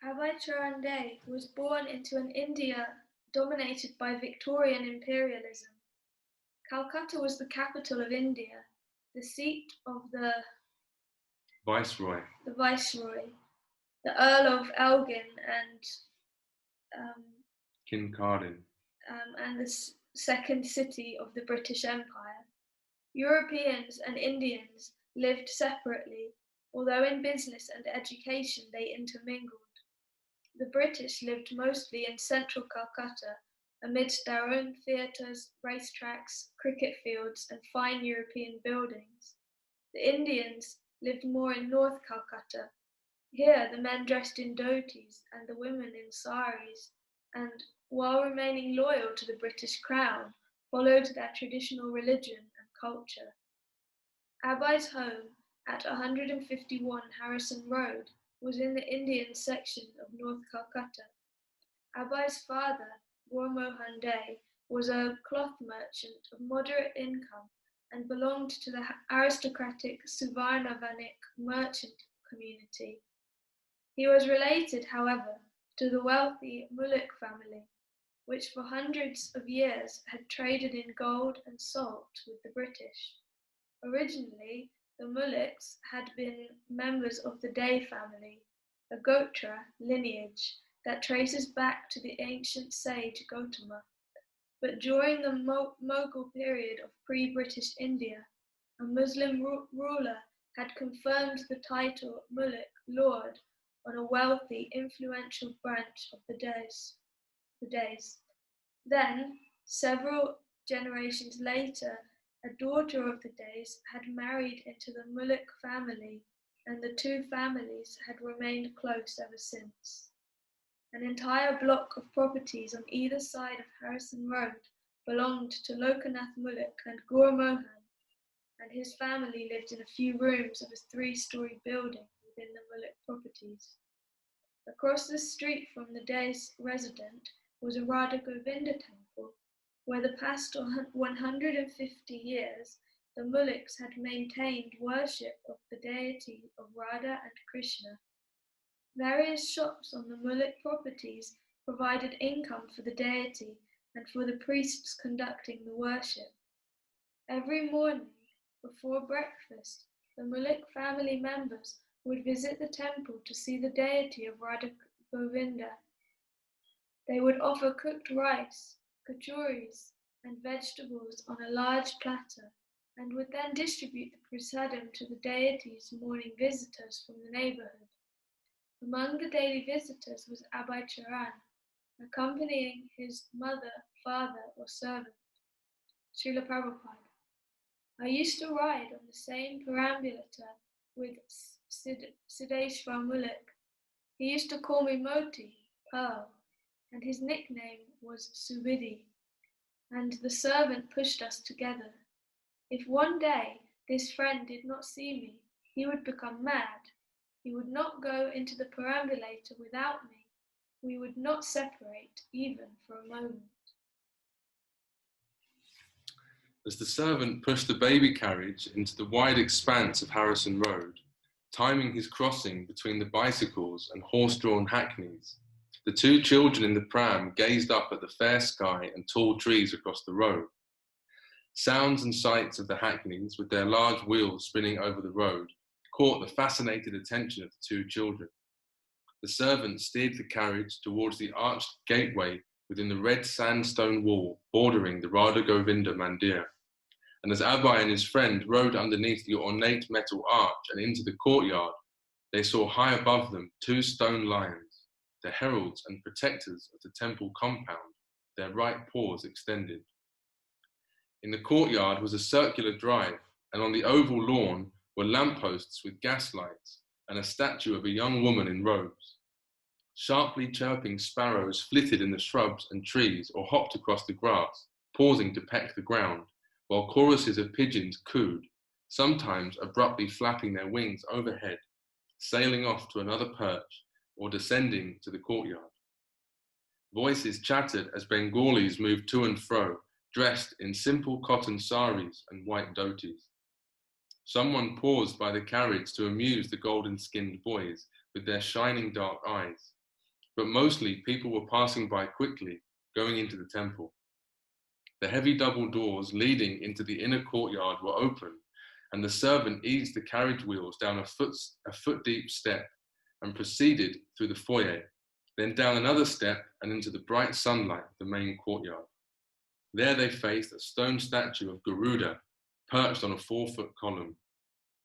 Abhay Charan De was born into an India dominated by Victorian imperialism. Calcutta was the capital of India, the seat of the Viceroy, the Earl of Elgin Kincardine, and the second city of the British Empire. Europeans and Indians lived separately, although in business and education they intermingled. The British lived mostly in central Calcutta, amidst their own theatres, racetracks, cricket fields, and fine European buildings. The Indians lived more in North Calcutta. Here the men dressed in dhotis and the women in saris, and, while remaining loyal to the British Crown, followed their traditional religion and culture. Abhay's home at 151 Harrison Road was in the Indian section of North Calcutta. Abhay's father, Gurmohan De, was a cloth merchant of moderate income and belonged to the aristocratic Suvarnavanik merchant community. He was related, however, to the wealthy Mullik family, which for hundreds of years had traded in gold and salt with the British. Originally, the Mulliks had been members of the De family, a Gotra lineage that traces back to the ancient sage Gautama. But during the Mughal period of pre-British India, a Muslim ruler had confirmed the title Mullik, Lord, on a wealthy, influential branch of the Des. Then, several generations later, a daughter of the Des had married into the Mullik family, and the two families had remained close ever since. An entire block of properties on either side of Harrison Road belonged to Lokanath Mullik and Gurmohan, and his family lived in a few rooms of a 3-story building within the Mullik properties. Across the street from the Des resident was a Radha Govinda temple, where the past 150 years the Mulliks had maintained worship of the deity of Radha and Krishna. Various shops on the Mullik properties provided income for the deity and for the priests conducting the worship. Every morning, before breakfast, the Mullik family members would visit the temple to see the deity of Radha Govinda. They would offer cooked rice, kachuris, and vegetables on a large platter, and would then distribute the prasadam to the deity's morning visitors from the neighbourhood. Among the daily visitors was Abhay Charan, accompanying his mother, father, or servant. Srila Prabhupada. I used to ride on the same perambulator with Siddheshwar Mullik. He used to call me Moti, Pearl, and his nickname was Subidhi, and the servant pushed us together. If one day this friend did not see me, he would become mad. He would not go into the perambulator without me. We would not separate even for a moment. As the servant pushed the baby carriage into the wide expanse of Harrison Road, timing his crossing between the bicycles and horse-drawn hackneys, the two children in the pram gazed up at the fair sky and tall trees across the road. Sounds and sights of the hackneys, with their large wheels spinning over the road, caught the fascinated attention of the two children. The servant steered the carriage towards the arched gateway within the red sandstone wall bordering the Radha Govinda Mandir. And as Abhay and his friend rode underneath the ornate metal arch and into the courtyard, they saw high above them 2 stone lions, the heralds and protectors of the temple compound, their right paws extended. In the courtyard was a circular drive, and on the oval lawn were lampposts with gas lights and a statue of a young woman in robes. Sharply chirping sparrows flitted in the shrubs and trees or hopped across the grass, pausing to peck the ground, while choruses of pigeons cooed, sometimes abruptly flapping their wings overhead, sailing off to another perch or descending to the courtyard. Voices chattered as Bengalis moved to and fro, dressed in simple cotton saris and white dhotis. Someone paused by the carriage to amuse the golden-skinned boys with their shining dark eyes, but mostly people were passing by quickly, going into the temple. The heavy double doors leading into the inner courtyard were open, and the servant eased the carriage wheels down a foot deep step and proceeded through the foyer, then down another step and into the bright sunlight of the main courtyard. There they faced a stone statue of Garuda perched on a 4-foot column.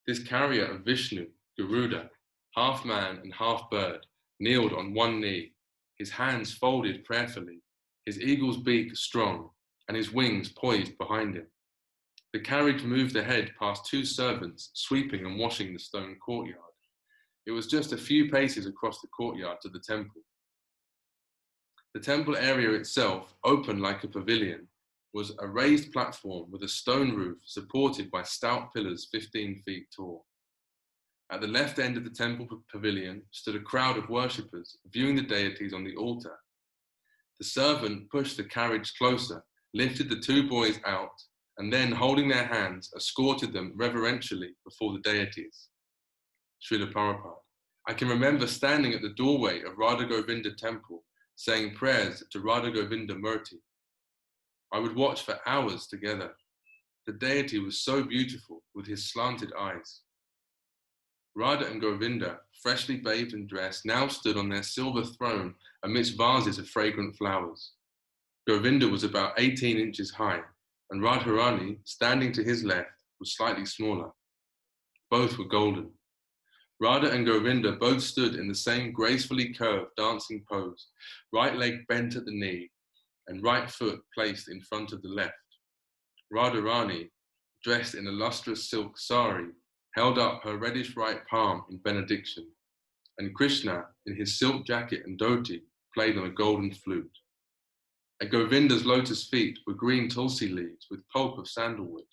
This carrier of Vishnu, Garuda, half man and half bird, kneeled on one knee, his hands folded prayerfully, his eagle's beak strong, and his wings poised behind him. The carriage moved ahead past 2 servants sweeping and washing the stone courtyard. It was just a few paces across the courtyard to the temple. The temple area itself, open like a pavilion, was a raised platform with a stone roof supported by stout pillars 15 feet tall. At the left end of the temple pavilion stood a crowd of worshippers viewing the deities on the altar. The servant pushed the carriage closer, lifted the 2 boys out, and then, holding their hands, escorted them reverentially before the deities. Srila Prabhupada. I can remember standing at the doorway of Radha Govinda temple, saying prayers to Radha Govinda Murti. I would watch for hours together. The deity was so beautiful with his slanted eyes. Radha and Govinda, freshly bathed and dressed, now stood on their silver throne amidst vases of fragrant flowers. Govinda was about 18 inches high, and Radharani, standing to his left, was slightly smaller. Both were golden. Radha and Govinda both stood in the same gracefully curved dancing pose, right leg bent at the knee and right foot placed in front of the left. Radharani, dressed in a lustrous silk sari, held up her reddish right palm in benediction, and Krishna, in his silk jacket and dhoti, played on a golden flute. At Govinda's lotus feet were green tulsi leaves with pulp of sandalwood.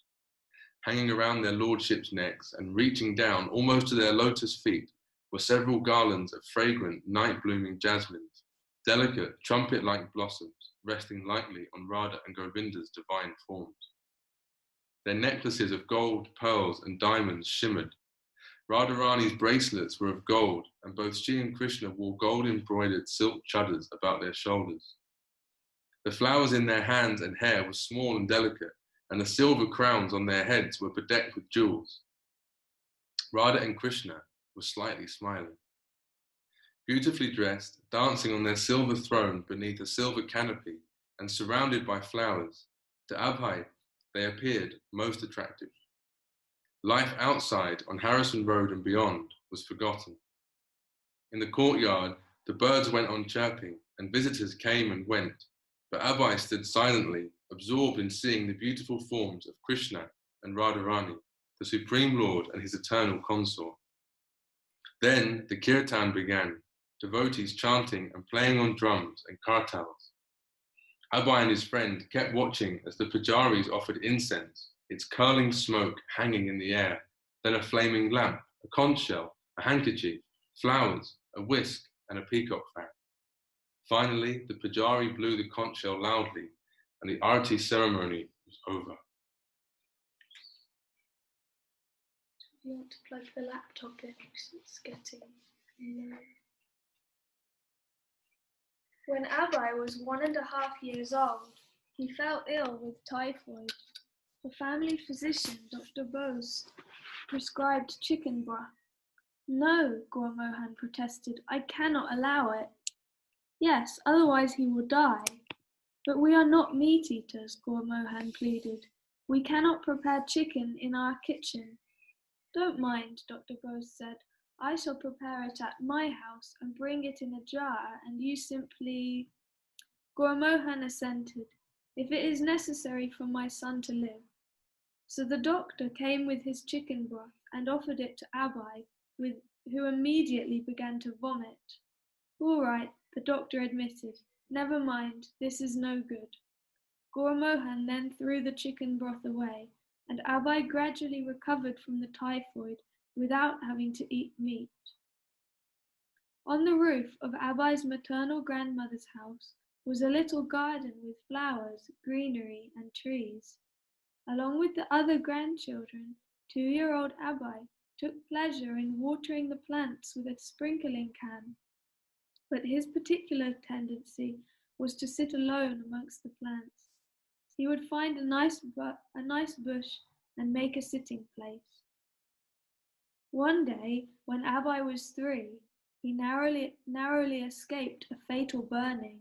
Hanging around their lordships' necks and reaching down almost to their lotus feet were several garlands of fragrant, night-blooming jasmines, delicate, trumpet-like blossoms resting lightly on Radha and Govinda's divine forms. Their necklaces of gold, pearls, and diamonds shimmered. Radharani's bracelets were of gold, and both she and Krishna wore gold-embroidered silk chaddars about their shoulders. The flowers in their hands and hair were small and delicate, and the silver crowns on their heads were bedecked with jewels. Radha and Krishna were slightly smiling. Beautifully dressed, dancing on their silver throne beneath a silver canopy and surrounded by flowers, to Abhay they appeared most attractive. Life outside on Harrison Road and beyond was forgotten. In the courtyard, the birds went on chirping and visitors came and went, but Abhay stood silently, absorbed in seeing the beautiful forms of Krishna and Radharani, the Supreme Lord and his eternal consort. Then the kirtan began, devotees chanting and playing on drums and kartals. Abhay and his friend kept watching as the pujaris offered incense, its curling smoke hanging in the air, then a flaming lamp, a conch shell, a handkerchief, flowers, a whisk, and a peacock fan. Finally, the pujari blew the conch shell loudly, and the arati ceremony was over. You want to plug the laptop in because it's getting low. When Abhay was 1.5 years old, he fell ill with typhoid. The family physician, Dr. Bose, prescribed chicken broth. No, Gaur Mohan protested, I cannot allow it. Yes, otherwise he will die. But we are not meat eaters, Gaur Mohan pleaded. We cannot prepare chicken in our kitchen. Don't mind, Dr. Bose said. I shall prepare it at my house and bring it in a jar, and you simply... Gaur Mohan assented, if it is necessary for my son to live. So the doctor came with his chicken broth and offered it to Abhay, who immediately began to vomit. All right, the doctor admitted. Never mind, this is no good. Gaur Mohan then threw the chicken broth away, and Abhay gradually recovered from the typhoid without having to eat meat. On the roof of Abhay's maternal grandmother's house was a little garden with flowers, greenery, and trees. Along with the other grandchildren, 2-year-old Abhay took pleasure in watering the plants with a sprinkling can. but his particular tendency was to sit alone amongst the plants. He would find a nice bush and make a sitting place. One day, when Abai was 3, he narrowly escaped a fatal burning.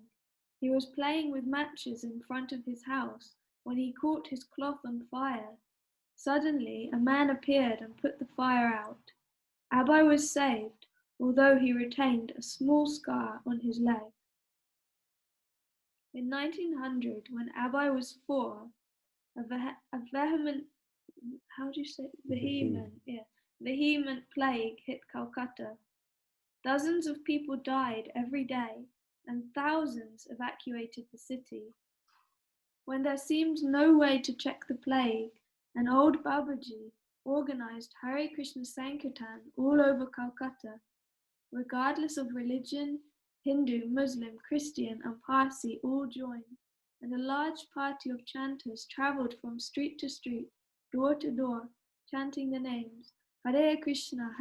He was playing with matches in front of his house when he caught his cloth on fire. Suddenly, a man appeared and put the fire out. Abai was saved, although he retained a small scar on his leg. In 1900, when Abai was 4, a vehement plague hit Calcutta. Dozens of people died every day, and thousands evacuated the city. When there seemed no way to check the plague, an old Babaji organized Hare Krishna Sankirtan all over Calcutta. Regardless of religion, Hindu, Muslim, Christian, and Parsi all joined, and a large party of chanters travelled from street to street, door to door, chanting the names Hare Krishna,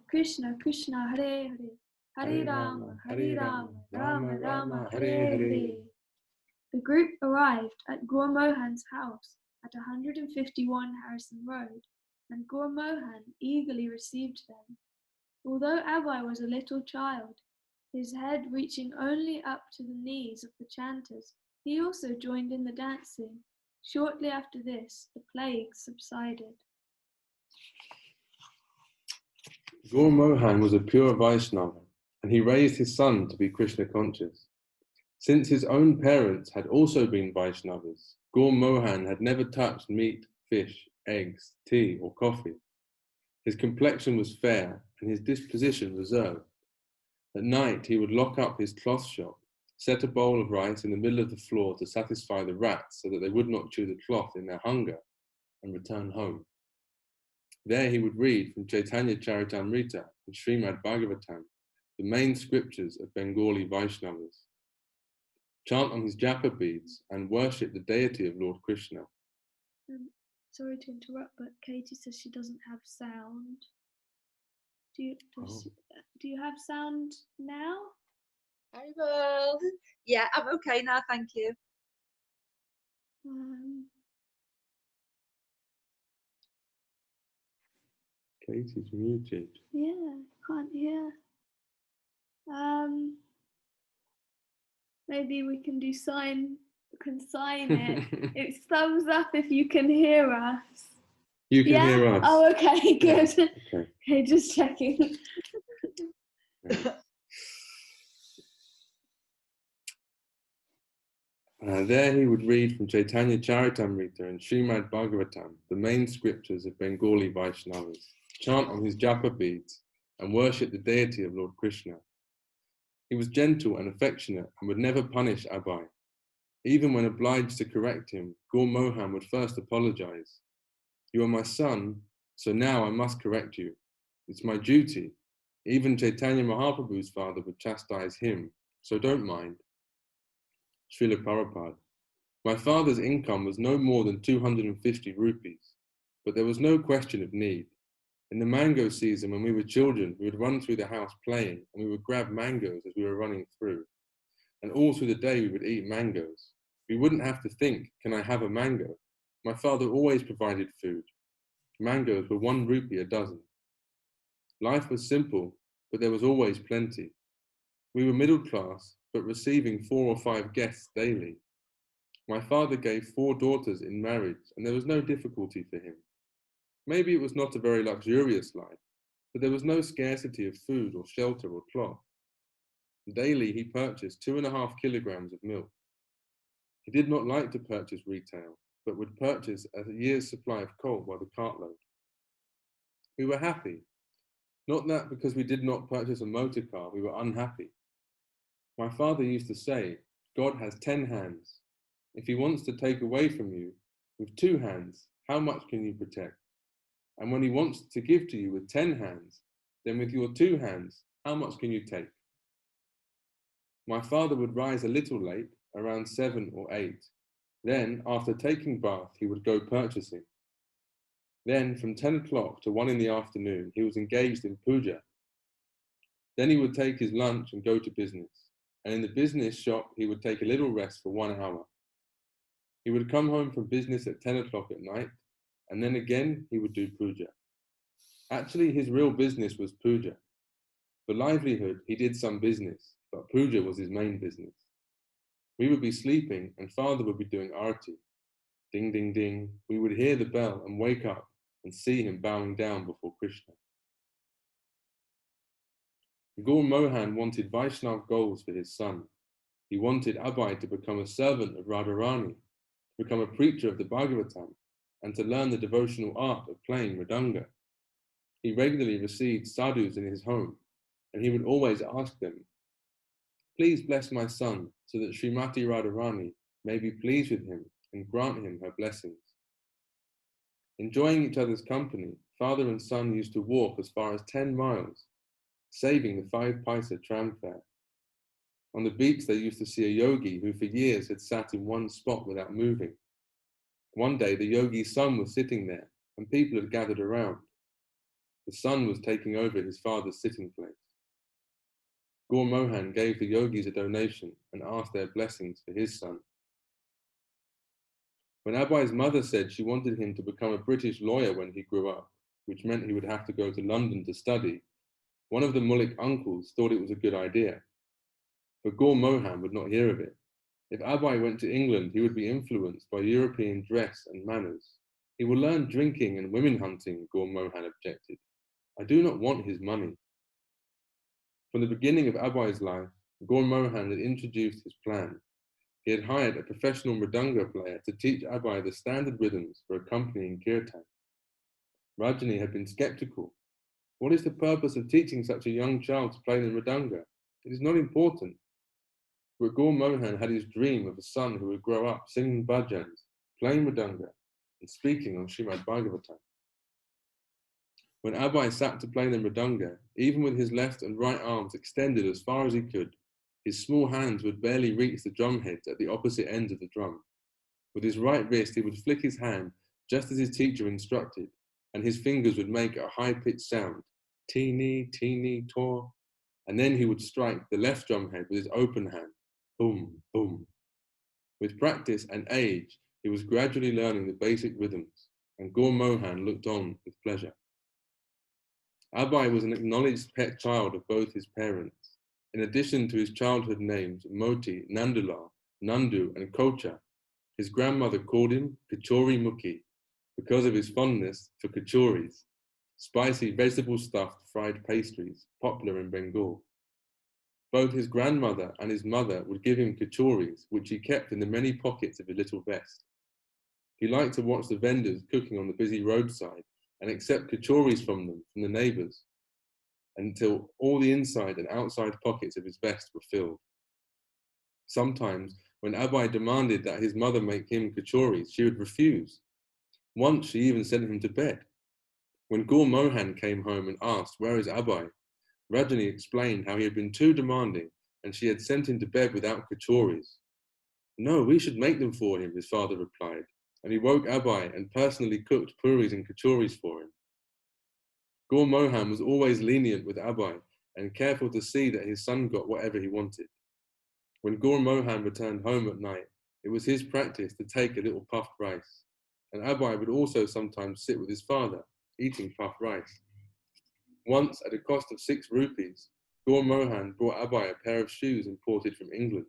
Krishna Krishna, Hare Hare, Hare Rama, Rama Rama, Hare Hare. The group arrived at Gaur Mohan's house at 151 Harrison Road, and Gaur Mohan eagerly received them. Although Abai was a little child, his head reaching only up to the knees of the chanters, he also joined in the dancing. Shortly after this, the plague subsided. Gaur Mohan was a pure Vaishnava, and he raised his son to be Krishna conscious. Since his own parents had also been Vaishnavas, Gaur Mohan had never touched meat, fish, eggs, tea, or coffee. His complexion was fair and his disposition reserved. At night, he would lock up his cloth shop, set a bowl of rice in the middle of the floor to satisfy the rats so that they would not chew the cloth in their hunger, and return home. There he would read from Chaitanya Charitamrita and Srimad Bhagavatam, the main scriptures of Bengali Vaishnavas, chant on his japa beads, and worship the deity of Lord Krishna. Sorry to interrupt, but Katie says she doesn't have sound. Do you have sound now? I will. Yeah, I'm okay now, thank you. Katie's muted. Yeah, can't hear. Maybe we can sign it. It's thumbs up if you can hear us. You can hear us. Oh, okay, good. Yeah. Okay, just checking. There he would read from Chaitanya Charitamrita and Srimad Bhagavatam, the main scriptures of Bengali Vaishnavas, chant on his japa beads, and worship the deity of Lord Krishna. He was gentle and affectionate and would never punish Abai. Even when obliged to correct him, Gaur Mohan would first apologize. You are my son, so now I must correct you. It's my duty. Even Chaitanya Mahaprabhu's father would chastise him, so don't mind. Srila Prabhupada. My father's income was no more than 250 rupees, but there was no question of need. In the mango season, when we were children, we would run through the house playing, and we would grab mangoes as we were running through. And all through the day, we would eat mangoes. We wouldn't have to think, can I have a mango? My father always provided food. Mangoes were 1 rupee a dozen. Life was simple, but there was always plenty. We were middle class, but receiving 4 or 5 guests daily. My father gave 4 daughters in marriage, and there was no difficulty for him. Maybe it was not a very luxurious life, but there was no scarcity of food or shelter or cloth. Daily he purchased 2.5 kilograms of milk. He did not like to purchase retail, but would purchase a year's supply of coal by the cartload. We were happy. Not that because we did not purchase a motor car, we were unhappy. My father used to say, God has 10 hands. If he wants to take away from you with 2 hands, how much can you protect? And when he wants to give to you with 10 hands, then with your 2 hands, how much can you take? My father would rise a little late, around 7 or 8. Then, after taking bath, he would go purchasing. Then, from 10 o'clock to 1 in the afternoon, he was engaged in puja. Then he would take his lunch and go to business. And in the business shop, he would take a little rest for 1 hour. He would come home from business at 10 o'clock at night, and then again he would do puja. Actually, his real business was puja. For livelihood, he did some business, but puja was his main business. We would be sleeping, and father would be doing arati. Ding, ding, ding. We would hear the bell and wake up and see him bowing down before Krishna. Gaur Mohan wanted Vaishnav goals for his son. He wanted Abhay to become a servant of Radharani, to become a preacher of the Bhagavatam, and to learn the devotional art of playing mridanga. He regularly received sadhus in his home, and he would always ask them, "Please bless my son, so that Srimati Radharani may be pleased with him and grant him her blessings." Enjoying each other's company, father and son used to walk as far as 10 miles, saving the 5 paisa tram fare. On the beach, they used to see a yogi who for years had sat in one spot without moving. One day, the yogi's son was sitting there, and people had gathered around. The son was taking over his father's sitting place. Gaur Mohan gave the yogis a donation and asked their blessings for his son. When Abhay's mother said she wanted him to become a British lawyer when he grew up, which meant he would have to go to London to study, one of the Mullik uncles thought it was a good idea. But Gaur Mohan would not hear of it. If Abhay went to England, he would be influenced by European dress and manners. He will learn drinking and women hunting, Gaur Mohan objected. I do not want his money. From the beginning of Abhay's life, Gaur Mohan had introduced his plan. He had hired a professional mridanga player to teach Abhay the standard rhythms for accompanying kirtan. Rajani had been skeptical. What is the purpose of teaching such a young child to play the mridanga? It is not important. But Gaur Mohan had his dream of a son who would grow up singing bhajans, playing mridanga, and speaking on Srimad Bhagavatam. When Abhay sat to play the mridanga, even with his left and right arms extended as far as he could, his small hands would barely reach the drum heads at the opposite ends of the drum. With his right wrist, he would flick his hand just as his teacher instructed, and his fingers would make a high-pitched sound, teeny, teeny, tor, and then he would strike the left drum head with his open hand, boom, boom. With practice and age, he was gradually learning the basic rhythms, and Gaur Mohan looked on with pleasure. Abhay was an acknowledged pet child of both his parents. In addition to his childhood names Moti, Nandulal, Nandu, and Kocha, his grandmother called him Kachori Mukhi because of his fondness for kachoris, spicy vegetable-stuffed fried pastries popular in Bengal. Both his grandmother and his mother would give him kachoris, which he kept in the many pockets of his little vest. He liked to watch the vendors cooking on the busy roadside and accept kachoris from them, from the neighbors, until all the inside and outside pockets of his vest were filled. Sometimes, when Abhay demanded that his mother make him kachoris, she would refuse. Once she even sent him to bed. When Gaur Mohan came home and asked, "Where is Abhay?" Rajani explained how he had been too demanding and she had sent him to bed without kachoris. "No, we should make them for him," his father replied, and he woke Abhay and personally cooked puris and kachoris for him. Gaur Mohan was always lenient with Abhay and careful to see that his son got whatever he wanted. When Gaur Mohan returned home at night, it was his practice to take a little puffed rice, and Abhay would also sometimes sit with his father, eating puffed rice. Once, at a cost of 6 rupees, Gaur Mohan brought Abhay a pair of shoes imported from England,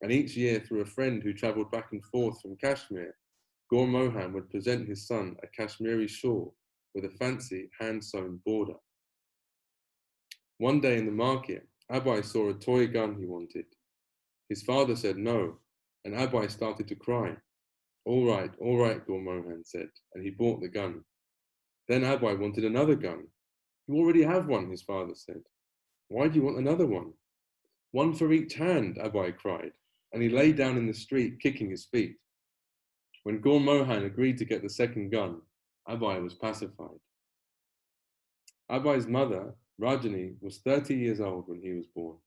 and each year through a friend who travelled back and forth from Kashmir, Gaur Mohan would present his son a Kashmiri shawl with a fancy hand-sewn border. One day in the market, Abhay saw a toy gun he wanted. His father said no, and Abhay started to cry. All right, Gaur Mohan said, and he bought the gun. Then Abhay wanted another gun. "You already have one," his father said. "Why do you want another one?" "One for each hand," Abhay cried, and he lay down in the street, kicking his feet. When Gaur Mohan agreed to get the second gun, Abhay was pacified. Abhay's mother, Rajani, was 30 years old when he was born.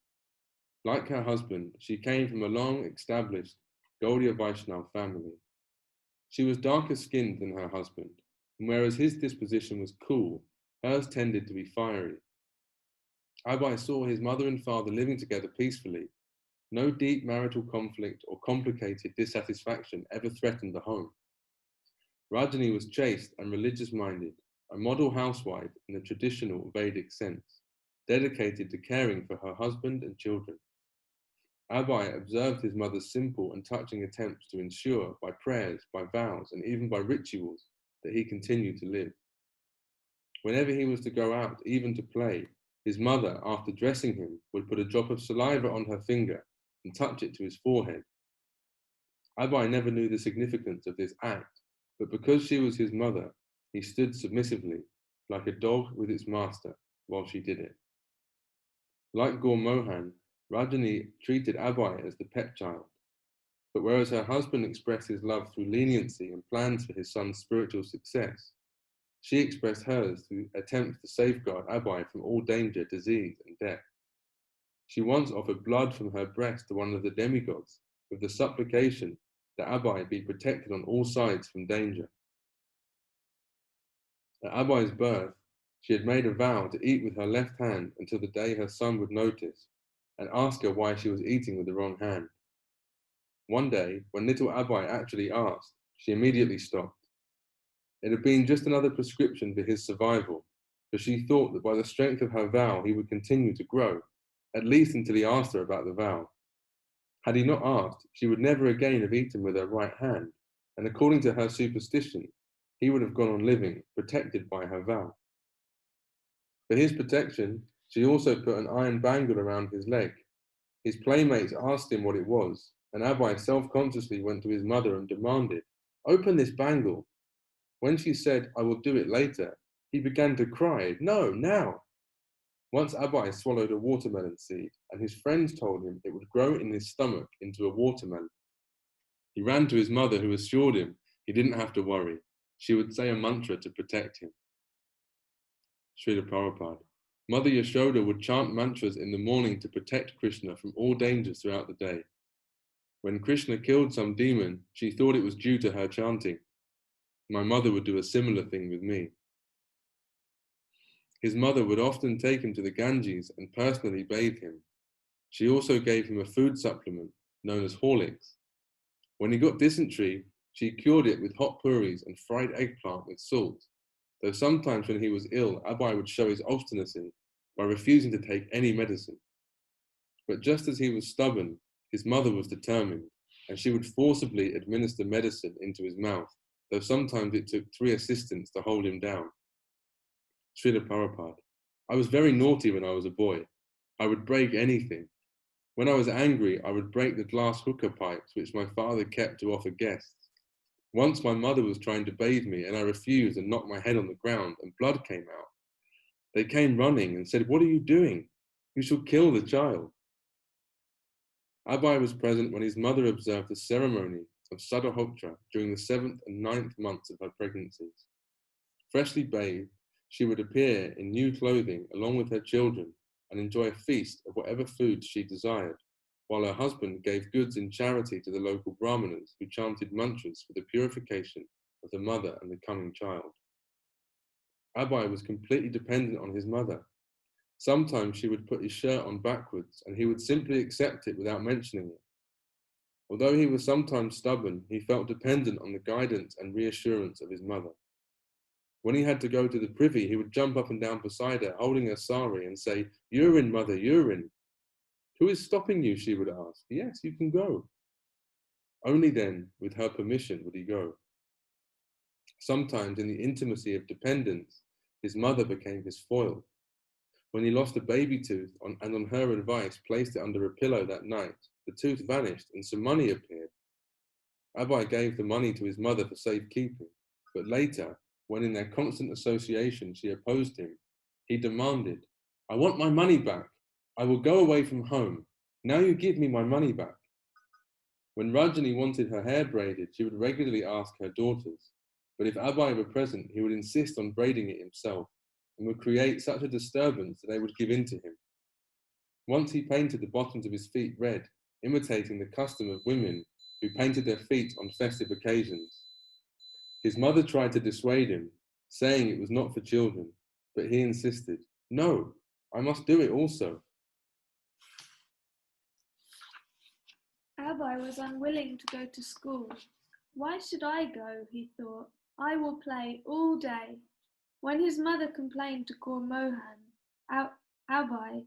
Like her husband, she came from a long-established Gaudiya Vaishnav family. She was darker skinned than her husband, and whereas his disposition was cool, hers tended to be fiery. Abai saw his mother and father living together peacefully. No deep marital conflict or complicated dissatisfaction ever threatened the home. Rajani was chaste and religious-minded, a model housewife in the traditional Vedic sense, dedicated to caring for her husband and children. Abai observed his mother's simple and touching attempts to ensure, by prayers, by vows, and even by rituals, that he continued to live. Whenever he was to go out, even to play, his mother, after dressing him, would put a drop of saliva on her finger and touch it to his forehead. Abai never knew the significance of this act, but because she was his mother, he stood submissively, like a dog with its master, while she did it. Like Gaur Mohan, Rajani treated Abai as the pet child. But whereas her husband expressed his love through leniency and plans for his son's spiritual success, she expressed hers through attempts to safeguard Abai from all danger, disease, and death. She once offered blood from her breast to one of the demigods with the supplication that Abai be protected on all sides from danger. At Abai's birth, she had made a vow to eat with her left hand until the day her son would notice and ask her why she was eating with the wrong hand. One day, when little Abai actually asked, she immediately stopped. It had been just another prescription for his survival, for she thought that by the strength of her vow he would continue to grow, at least until he asked her about the vow. Had he not asked, she would never again have eaten with her right hand, and according to her superstition, he would have gone on living, protected by her vow. For his protection, she also put an iron bangle around his leg. His playmates asked him what it was, and Abai self-consciously went to his mother and demanded, "Open this bangle." When she said, "I will do it later," he began to cry, "No, now." Once Abai swallowed a watermelon seed, and his friends told him it would grow in his stomach into a watermelon. He ran to his mother, who assured him he didn't have to worry. She would say a mantra to protect him. Srila Prabhupada. Mother Yashoda would chant mantras in the morning to protect Krishna from all dangers throughout the day. When Krishna killed some demon, she thought it was due to her chanting. My mother would do a similar thing with me. His mother would often take him to the Ganges and personally bathe him. She also gave him a food supplement known as Horlicks. When he got dysentery, she cured it with hot puris and fried eggplant with salt, though sometimes when he was ill, Abai would show his obstinacy by refusing to take any medicine. But just as he was stubborn, his mother was determined, and she would forcibly administer medicine into his mouth, though sometimes it took 3 assistants to hold him down. Srila Prabhupada. I was very naughty when I was a boy. I would break anything. When I was angry, I would break the glass hookah pipes which my father kept to offer guests. Once my mother was trying to bathe me and I refused and knocked my head on the ground and blood came out. They came running and said, "What are you doing? You shall kill the child." Abai was present when his mother observed the ceremony of Sadahotra during the 7th and 9th months of her pregnancies. Freshly bathed, she would appear in new clothing along with her children and enjoy a feast of whatever foods she desired, while her husband gave goods in charity to the local brahmanas who chanted mantras for the purification of the mother and the coming child. Abai was completely dependent on his mother. Sometimes she would put his shirt on backwards and he would simply accept it without mentioning it. Although he was sometimes stubborn, he felt dependent on the guidance and reassurance of his mother. When he had to go to the privy, he would jump up and down beside her, holding her sari and say, "Urine, mother, urine." "Who is stopping you?" she would ask. "Yes, you can go." Only then, with her permission, would he go. Sometimes, in the intimacy of dependence, his mother became his foil. When he lost a baby tooth and on her advice placed it under a pillow that night, the tooth vanished and some money appeared. Abai gave the money to his mother for safekeeping, but later, when in their constant association she opposed him, he demanded, "I want my money back. I will go away from home. Now you give me my money back." When Rajani wanted her hair braided, she would regularly ask her daughters, but if Abai were present, he would insist on braiding it himself and would create such a disturbance that they would give in to him. Once he painted the bottoms of his feet red, imitating the custom of women who painted their feet on festive occasions. His mother tried to dissuade him, saying it was not for children, but he insisted, "No, I must do it also. Abai was unwilling to go to school. Why should I go, he thought. I will play all day. When his mother complained to Gaur Mohan, Abai,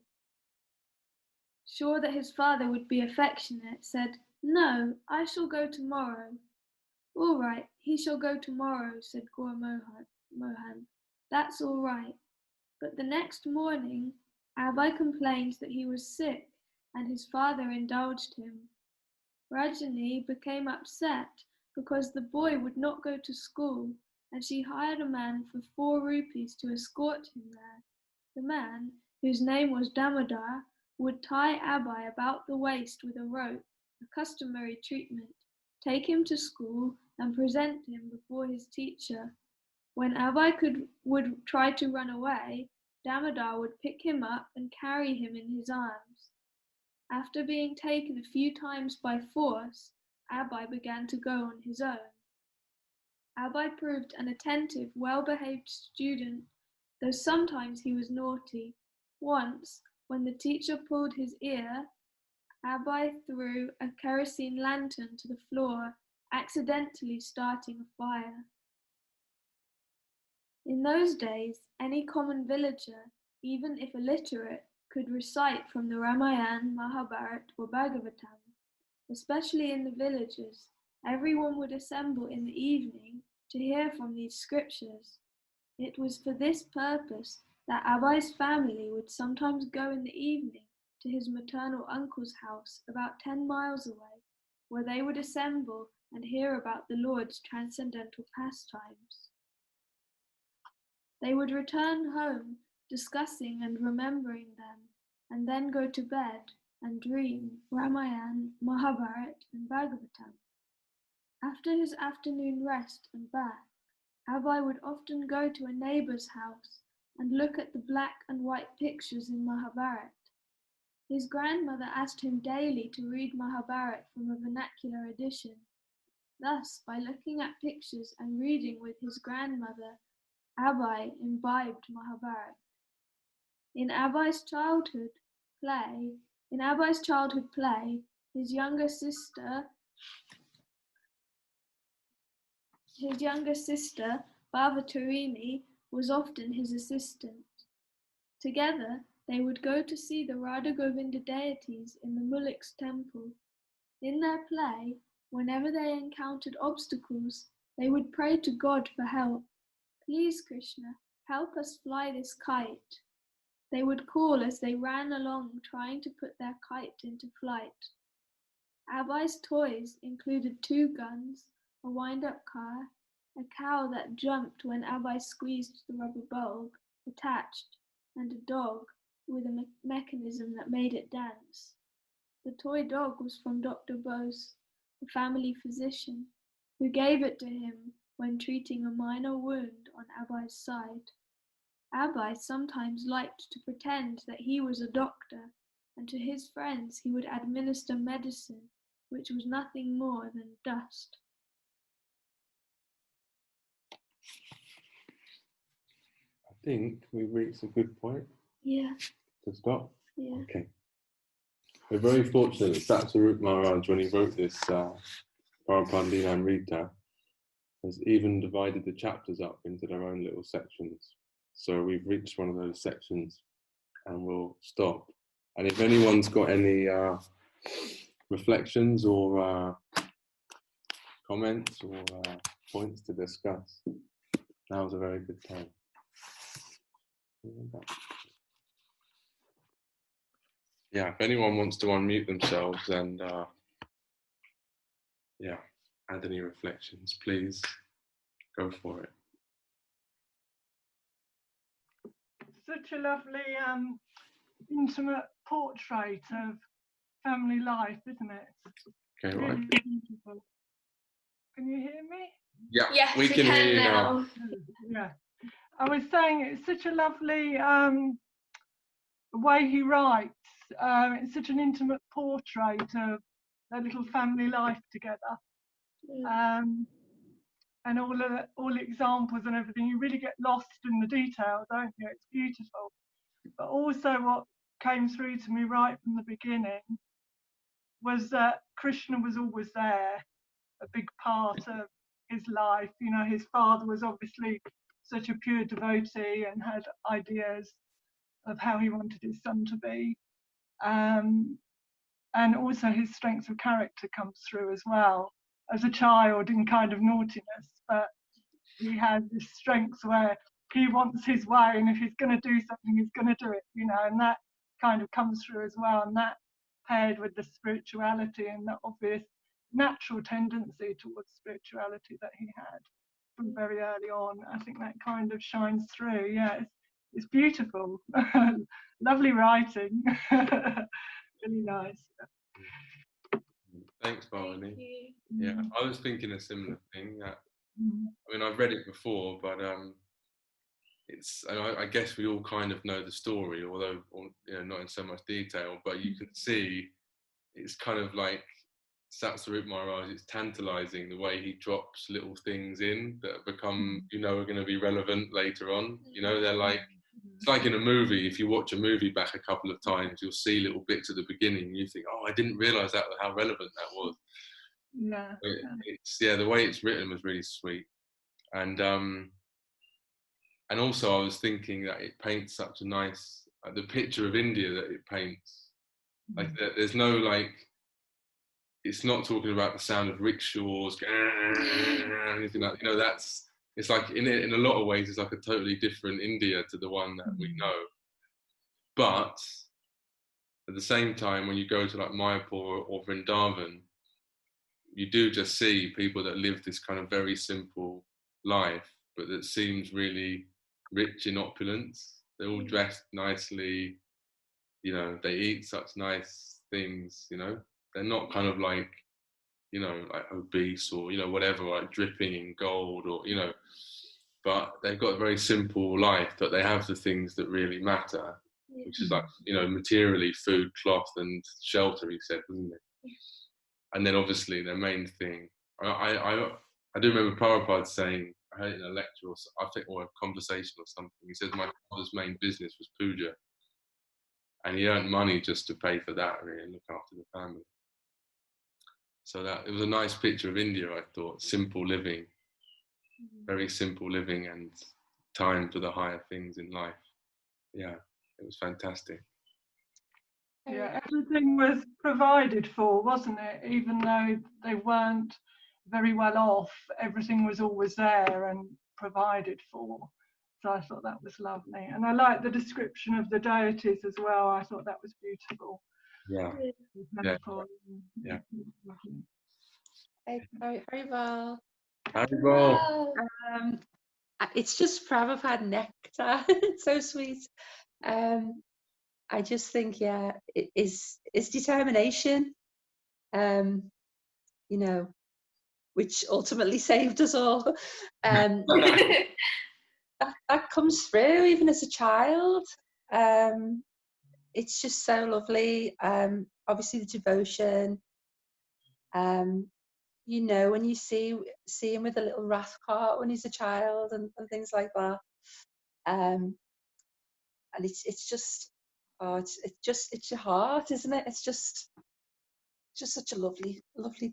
sure that his father would be affectionate, said, "No, I shall go tomorrow." "All right, he shall go tomorrow," said Gaur Mohan. "That's all right." But the next morning, Abai complained that he was sick, and his father indulged him. Rajani became upset because the boy would not go to school, and she hired a man for 4 rupees to escort him there. The man, whose name was Damodar, would tie Abai about the waist with a rope, a customary treatment, take him to school, and present him before his teacher. When Abai would try to run away, Damodar would pick him up and carry him in his arms. After being taken a few times by force, Abai began to go on his own. Abai proved an attentive, well-behaved student, though sometimes he was naughty. Once, when the teacher pulled his ear, Abai threw a kerosene lantern to the floor, accidentally starting a fire. In those days, any common villager, even if illiterate, could recite from the Ramayana, Mahabharata, or Bhagavatam. Especially in the villages, everyone would assemble in the evening to hear from these scriptures. It was for this purpose that Abai's family would sometimes go in the evening to his maternal uncle's house about 10 miles away, where they would assemble and hear about the Lord's transcendental pastimes. They would return home, discussing and remembering them, and then go to bed and dream Ramayana, Mahabharata, and Bhagavatam. After his afternoon rest and bath, Abai would often go to a neighbour's house and look at the black and white pictures in Mahabharata. His grandmother asked him daily to read Mahabharata from a vernacular edition. Thus, by looking at pictures and reading with his grandmother, Abai imbibed Mahabharata. In Abai's childhood play, his younger sister, Bhavatarimi, was often his assistant. Together, they would go to see the Radha Govinda deities in the Mulik's temple. In their play, whenever they encountered obstacles, they would pray to God for help. "Please, Krishna, help us fly this kite," they would call as they ran along trying to put their kite into flight. Abai's toys included 2 guns, a wind-up car, a cow that jumped when Abai squeezed the rubber bulb attached, and a dog with a mechanism that made it dance. The toy dog was from Dr. Bose, the family physician, who gave it to him when treating a minor wound on Abai's side. Abai sometimes liked to pretend that he was a doctor, and to his friends he would administer medicine, which was nothing more than dust. I think we've reached a good point Yeah, to stop. yeah. Okay. We're very fortunate that Satsarup Maharaj, when he wrote this Prabhupada Lilamrta, has even divided the chapters up into their own little sections. So we've reached one of those sections and we'll stop. And if anyone's got any reflections or comments or points to discuss, now's a very good time. Yeah, if anyone wants to unmute themselves and add any reflections, please go for it. Such a lovely intimate portrait of family life, isn't it? Okay, Really right. beautiful. Can you hear me? Yeah, Yes, we can hear you now. Yeah. I was saying it's such a lovely way he writes. It's such an intimate portrait of their little family life together. And all the examples and everything, you really get lost in the detail, don't you? It's beautiful. But also what came through to me right from the beginning was that Krishna was always there, a big part of his life. You know, his father was obviously such a pure devotee and had ideas of how he wanted his son to be. And also his strength of character comes through as well, as a child in kind of naughtiness, but he has this strength where he wants his way, and if he's going to do something, he's going to do it, you know, and that kind of comes through as well. And that paired with the spirituality and the obvious natural tendency towards spirituality that he had from very early on, I think that kind of shines through. Yeah, it's beautiful. Lovely writing. Really nice. Thanks, Barney. Thank you. Yeah, I was thinking a similar thing. That, Mm. I mean, I've read it before, but it's, and I guess we all kind of know the story, although you know, not in so much detail. But you can see it's kind of like Satsvarup Maharaj. It's tantalizing the way he drops little things in that become, you know, are going to be relevant later on. You know, they're like, it's like in a movie. If you watch a movie back a couple of times, you'll see little bits at the beginning. And you think, oh, I didn't realize that, how relevant that was. Yeah. It's, yeah, the way it's written was really sweet. And also I was thinking that it paints such a nice, the picture of India that it paints, like there's no, like, it's not talking about the sound of rickshaws, anything like, you know, that's, it's like in a lot of ways it's like a totally different India to the one that we know. But at the same time, when you go to like Mayapur or Vrindavan, you do just see people that live this kind of very simple life, but that seems really rich in opulence. They're all dressed nicely, you know, they eat such nice things, you know. They're not kind of like, you know, like obese or, you know, whatever, like dripping in gold or, you know, but they've got a very simple life, but they have the things that really matter, which is like, you know, materially food, cloth and shelter, he said, wasn't it? And then obviously their main thing, I do remember Prabhupada saying, I heard it in a lecture or I think, or a conversation or something, he says my father's main business was puja. And he earned money just to pay for that, really, and look after the family. So that, it was a nice picture of India, I thought, simple living, very simple living and time for the higher things in life. Yeah, it was fantastic. Yeah, everything was provided for, wasn't it? Even though they weren't very well off, everything was always there and provided for. So I thought that was lovely. And I like the description of the deities as well. I thought that was beautiful. Yeah. Yeah. Yeah. Very well. Haribol. It's just Prabhupada nectar. It's so sweet. I just think, yeah, it's determination, you know, which ultimately saved us all. That comes through even as a child. It's just so lovely. Obviously the devotion. You know, when you see him with a little wrath cart when he's a child and things like that. And it's just, oh, it's your heart, isn't it? It's just such a lovely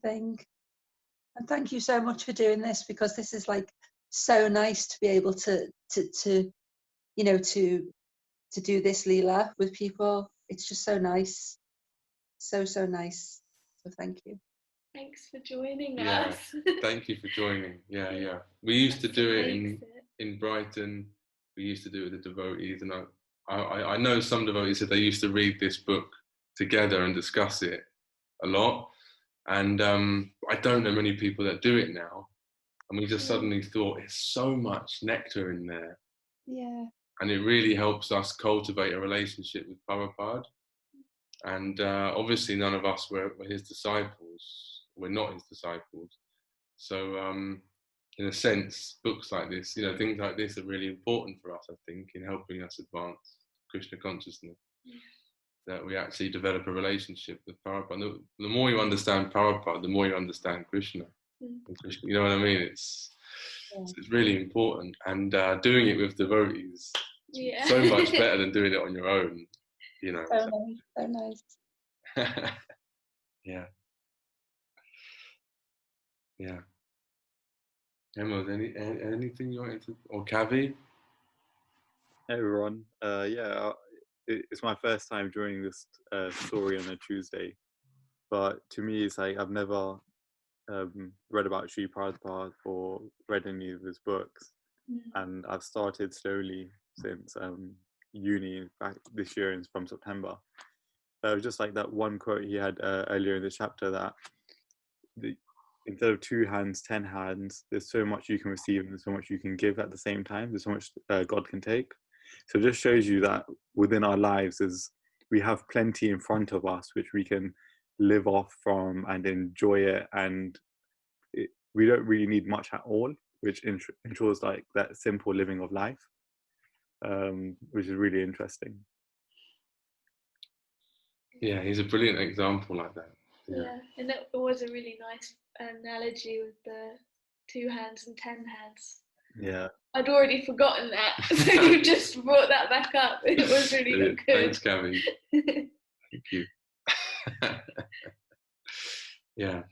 thing. And thank you so much for doing this, because this is like so nice to be able to you know, to do this Leela with people. It's just so nice, so nice. So thank you. Thanks for joining Yeah, us. thank you for joining. Yeah. We used to do it in Brighton. We used to do it with the devotees, and I know some devotees said they used to read this book together and discuss it a lot. And I don't know many people that do it now. And we just suddenly thought, it's so much nectar in there. Yeah. And it really helps us cultivate a relationship with Prabhupada. And obviously none of us were his disciples. We're not his disciples. So in a sense, books like this, you know, things like this are really important for us, I think, in helping us advance Krishna consciousness. That we actually develop a relationship with Prabhupada. The more you understand Prabhupada, the more you understand Krishna. Krishna, you know what I mean? It's really important. And doing it with devotees, Yeah. So much better than doing it on your own, you know. So nice, so nice. Yeah. Yeah. Emma, anything you wanted to, or Kavi? Hey everyone. It's my first time joining this story on a Tuesday, but to me, it's like I've never read about Sri Prabhupada or read any of his books, and I've started slowly since uni back this year and from September. It was just like that one quote he had earlier in the chapter that instead of 2 hands, 10 hands, there's so much you can receive and there's so much you can give at the same time. There's so much God can take. So it just shows you that within our lives we have plenty in front of us which we can live off from and enjoy it, and we don't really need much at all, which ensures like that simple living of life, which is really interesting. Yeah, he's a brilliant example like that. Yeah, and it was a really nice analogy with the 2 hands and 10 hands. Yeah, I'd already forgotten that, so you just brought that back up. It was really good. Thanks, Kavi. Thank you. Yeah.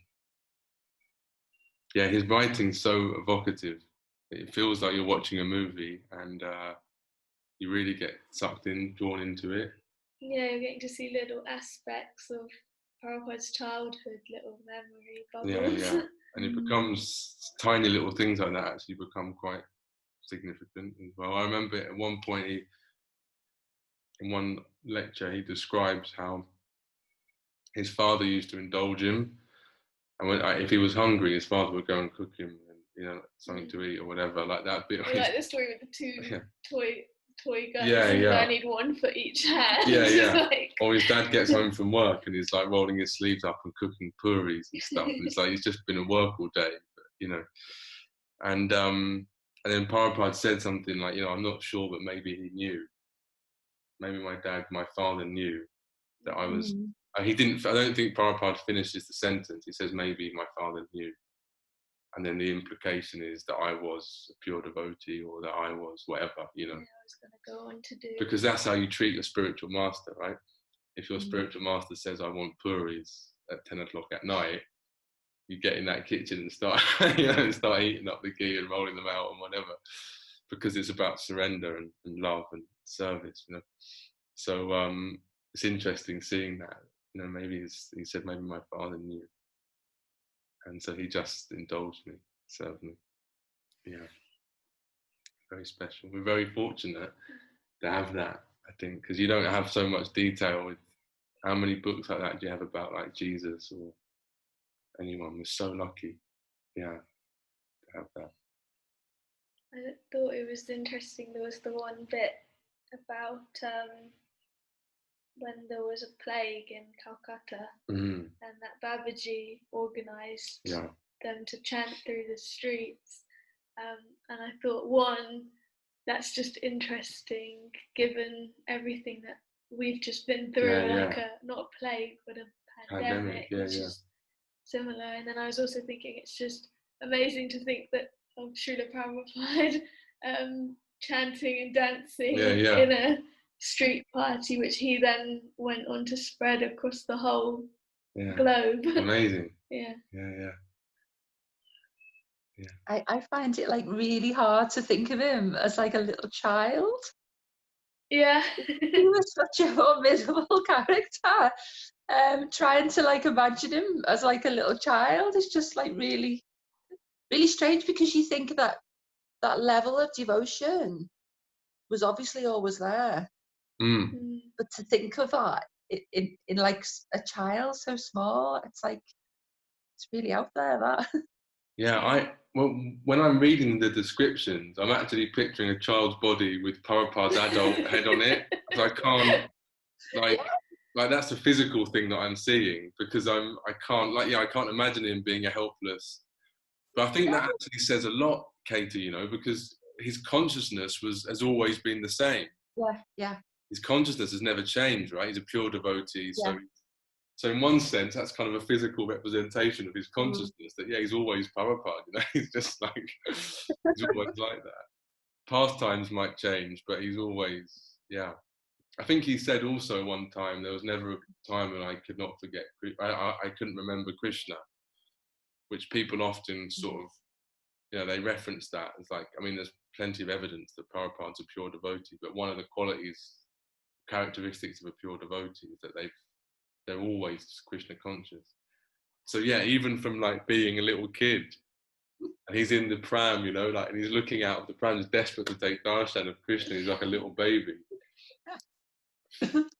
Yeah, his writing's so evocative. It feels like you're watching a movie, and you really get sucked in, drawn into it. Yeah, you're getting to see little aspects of Prabhupada's childhood, little memory bubbles. Yeah. And it becomes tiny little things like that actually become quite significant as well. I remember at one point in one lecture he describes how his father used to indulge him, and if he was hungry, his father would go and cook him, something to eat or whatever, like that bit. Like the story with the 2 toy guns. Yeah. I need 1 for each hand. Yeah. Like... Or his dad gets home from work and he's like rolling his sleeves up and cooking puris and stuff. And it's like he's just been at work all day, And then Prabhupada said something like, I'm not sure, but maybe he knew. Maybe my father knew that I was. He didn't. I don't think Prabhupada finishes the sentence. He says maybe my father knew, and then the implication is that I was a pure devotee or that I was whatever, Yeah, I was going to go on to do. Because that's how you treat your spiritual master, right? If your spiritual master says, I want puris at 10 o'clock at night, you get in that kitchen and start, start eating up the ghee and rolling them out and whatever, because it's about surrender and love and service, So it's interesting seeing that, maybe he said, maybe my father knew. And so he just indulged me, served me. Yeah. Very special. We're very fortunate to have that, I think, because you don't have so much detail with how many books like that do you have about like Jesus or anyone. We're so lucky, to have that. I thought it was interesting. There was the one bit about when there was a plague in Calcutta, and that Babaji organised them to chant through the streets. And I thought, that's just interesting, given everything that we've just been through, not a plague, but a pandemic, which is similar. And then I was also thinking, it's just amazing to think that Srila Prabhupada chanting and dancing in a street party, which he then went on to spread across the whole globe. Amazing. Yeah. I find it like really hard to think of him as like a little child. Yeah. He was such a formidable character. Trying to like imagine him as like a little child is just like really, really strange, because you think that level of devotion was obviously always there. But to think of that in like a child so small, it's like, it's really out there, that. Yeah, when I'm reading the descriptions, I'm actually picturing a child's body with Prabhupada's adult head on it. So I can't, like that's a physical thing that I'm seeing, because I can't imagine him being a helpless. But I think that actually says a lot, Katie, because his consciousness has always been the same. Yeah. His consciousness has never changed, right? He's a pure devotee, So in one sense, that's kind of a physical representation of his consciousness, that he's always Prabhupada, he's just like, he's always like that. pastimes might change, but he's always, yeah. I think he said also one time, there was never a time when I could not forget, I couldn't remember Krishna, which people often sort of, you know, they reference that. It's like, I mean, there's plenty of evidence that Prabhupada's a pure devotee, but one of the qualities, characteristics of a pure devotee is that they're always Krishna conscious. So yeah, even from like being a little kid, and he's in the pram, you know, like, and he's looking out of the pram, he's desperate to take darshan of Krishna. He's like a little baby.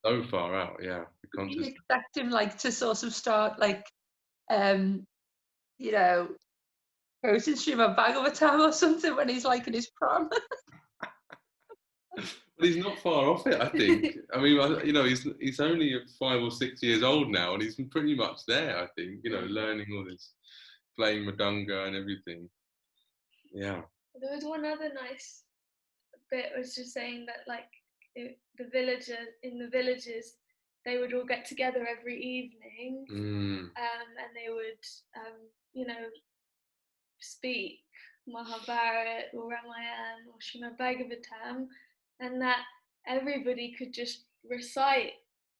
So far out, yeah. The You expect him like to sort of start like, you know, quoting Srimad Bhagavatam or something when he's like in his pram. But he's not far off it, I think. I mean, you know, he's only 5 or 6 years old now, and he's pretty much there, I think, you know, learning all this, playing Madanga and everything. Yeah. There was one other nice bit, was just saying that, like, in the villages, they would all get together every evening, and they would, you know, speak Mahabharata or Ramayana or Srimad Bhagavatam, and that everybody could just recite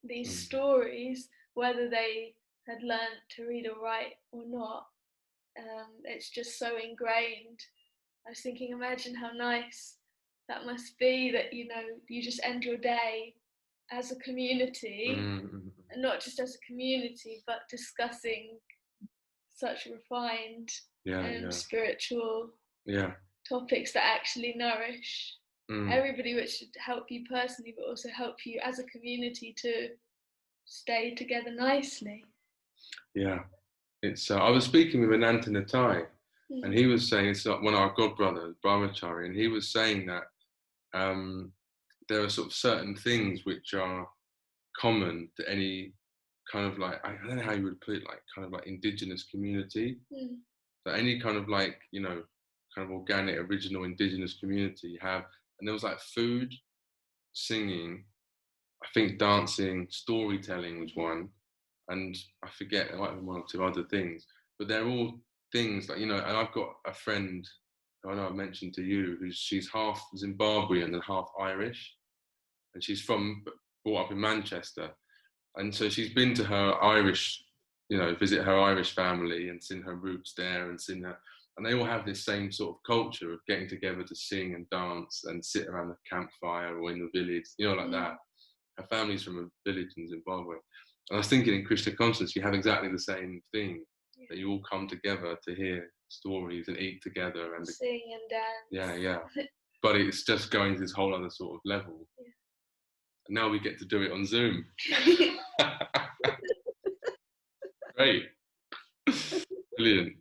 these stories, whether they had learnt to read or write or not. It's just so ingrained. I was thinking, imagine how nice that must be, that, you know, you just end your day as a community, and not just as a community, but discussing such refined and spiritual topics that actually nourish everybody, which should help you personally, but also help you as a community to stay together nicely. Yeah, it's. I was speaking with Ananta Natai, and he was saying, it's like one of our godbrothers, Brahmachari, and he was saying that there are sort of certain things which are common to any kind of like, I don't know how you would put it, like kind of like indigenous community. So any kind of like, you know, kind of organic, original indigenous community you have, and there was like food, singing, I think dancing, storytelling was one, and I forget, there might be one or two other things, but they're all things like, you know, and I've got a friend, I know I mentioned to you, she's half Zimbabwean and half Irish, and she's brought up in Manchester, and so she's been to her Irish, you know, visit her Irish family and seen her roots there, and seen her, and they all have this same sort of culture of getting together to sing and dance and sit around the campfire or in the village, you know, like that. Her family's from a village in Zimbabwe. And I was thinking, in Krishna consciousness, you have exactly the same thing, that you all come together to hear stories and eat together and sing and dance. Yeah. But it's just going to this whole other sort of level. And now we get to do it on Zoom. Great. Brilliant.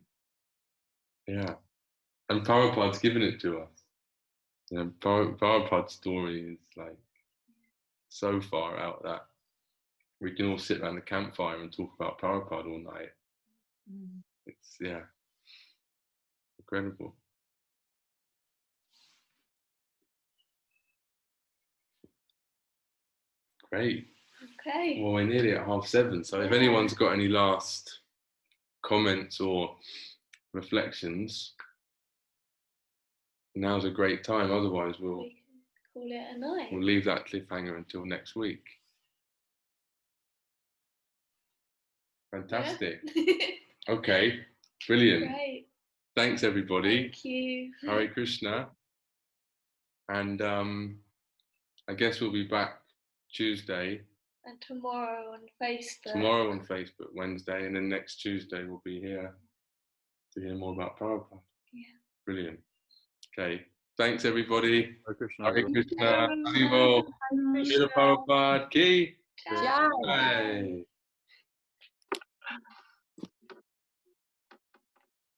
Yeah. And Prabhupada's given it to us. You know, Prabhupada's story is like so far out that we can all sit around the campfire and talk about Prabhupada all night. It's, yeah, incredible. Great. Okay. Well, we're nearly at 7:30, so if anyone's got any last comments or reflections, now's a great time. Otherwise, we can call it a night. We'll leave that cliffhanger until next week. Fantastic. Okay, brilliant. Great. Thanks, everybody. Thank you. Hare Krishna. And I guess we'll be back Tuesday. And tomorrow on Facebook. Tomorrow on Facebook, Wednesday, and then next Tuesday we'll be here to hear more about Prabhupada. Yeah. Brilliant. Okay. Thanks, everybody. Hare Krishna. Hare Krishna. Hare Krishna. Prabhupada ki. Jai. Jai.